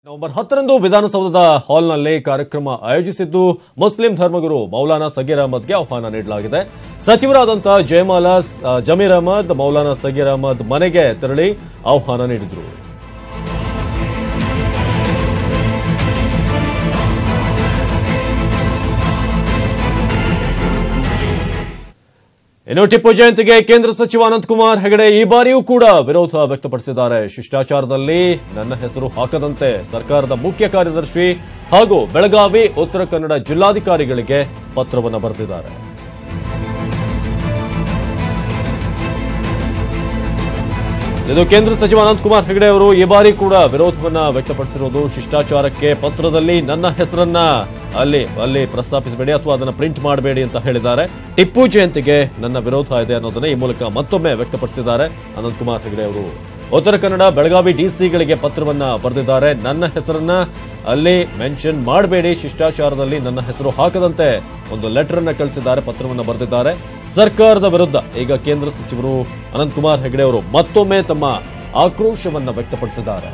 November 10ರಂದು ವಿಧಾನಸೌಧದ ಹಾಲ್ನಲ್ಲಿ ಕಾರ್ಯಕ್ರಮ ಆಯೋಜಿಸಿದ್ದು ಮುಸ್ಲಿಂ ಧರ್ಮಗುರು ಮೌಲಾನಾ ಸಗೀರ್ ಅಹಮದ್ಗೆ ಆಹ್ವಾನ ನೀಡಲಾಗಿದೆ. ಸಚಿವರಾದಂತಹ ಜಯಮಾಲಾ ಜಮೀರ್ ಅಹಮದ್ ಮೌಲಾನಾ ಸಗೀರ್ ಅಹಮದ್ ಮನೆಗೆ ತೆರಳಿ ಆಹ್ವಾನ ನೀಡಿದರು. ಇನ್ನು ಟಿಪ್ಪು ಜಯಂತಿಗೆ ಕೇಂದ್ರ ಸಚಿವ ಅನಂತಕುಮಾರ್ ಹೆಗಡೆ ಈ ಬಾರಿಯೂ ಕೂಡ ವಿರೋಧ ವ್ಯಕ್ತಪಡಿಸಿದ್ದಾರೆ. ಶಿಷ್ಟಾಚಾರದಲ್ಲಿ ನನ್ನ ಹೆಸರು ಹಾಕದಂತೆ ಸರ್ಕಾರದ ಮುಖ್ಯ ಕಾರ್ಯದರ್ಶಿ ಹಾಗೂ ಬೆಳಗಾವಿ ಉತ್ತರ ಕನ್ನಡ ಜಿಲ್ಲಾಧಿಕಾರಿಗಳಿಗೆ ಪತ್ರವನ್ನು ಬರೆದಿದ್ದಾರೆ. ಇದು ಕೇಂದ್ರ ಸಚಿವ ಅನಂತಕುಮಾರ್ ಹೆಗಡೆ ಅವರು ಈ ಬಾರಿ ಕೂಡ ವಿರೋಧವನ್ನ ವ್ಯಕ್ತಪಡಿಸಿರುವುದು. ಶಿಷ್ಟಾಚಾರಕ್ಕೆ ಪತ್ರದಲ್ಲಿ ನನ್ನ ಹೆಸರನ್ನ ಅಲ್ಲಿ ಪ್ರಸ್ತಾಪಿಸಬೇಡಿ ಅಥವಾ ಅದನ್ನು ಪ್ರಿಂಟ್ ಮಾಡಬೇಡಿ ಅಂತ ಹೇಳಿದ್ದಾರೆ. ಟಿಪ್ಪು ಜಯಂತಿಗೆ ನನ್ನ ವಿರೋಧ ಇದೆ ಅನ್ನೋದನ್ನ ಈ ಮೂಲಕ ಮತ್ತೊಮ್ಮೆ ವ್ಯಕ್ತಪಡಿಸಿದ್ದಾರೆ ಅನಂತಕುಮಾರ್ ಹೆಗಡೆ ಅವರು. ಉತ್ತರ ಕನ್ನಡ ಬೆಳಗಾವಿ ಡಿಸಿಗಳಿಗೆ ಪತ್ರವನ್ನ ಬರೆದಿದ್ದಾರೆ. ನನ್ನ ಹೆಸರನ್ನ ಅಲ್ಲಿ ಮೆನ್ಷನ್ ಮಾಡಬೇಡಿ, ಶಿಷ್ಟಾಚಾರದಲ್ಲಿ ನನ್ನ ಹೆಸರು ಹಾಕದಂತೆ ಒಂದು ಲೆಟರ್ ಅನ್ನ ಕಳಿಸಿದ್ದಾರೆ, ಪತ್ರವನ್ನ ಬರೆದಿದ್ದಾರೆ. ಸರ್ಕಾರದ ವಿರುದ್ಧ ಈಗ ಕೇಂದ್ರ ಸಚಿವರು ಅನಂತಕುಮಾರ್ ಹೆಗಡೆ ಅವರು ಮತ್ತೊಮ್ಮೆ ತಮ್ಮ ಆಕ್ರೋಶವನ್ನ ವ್ಯಕ್ತಪಡಿಸಿದ್ದಾರೆ.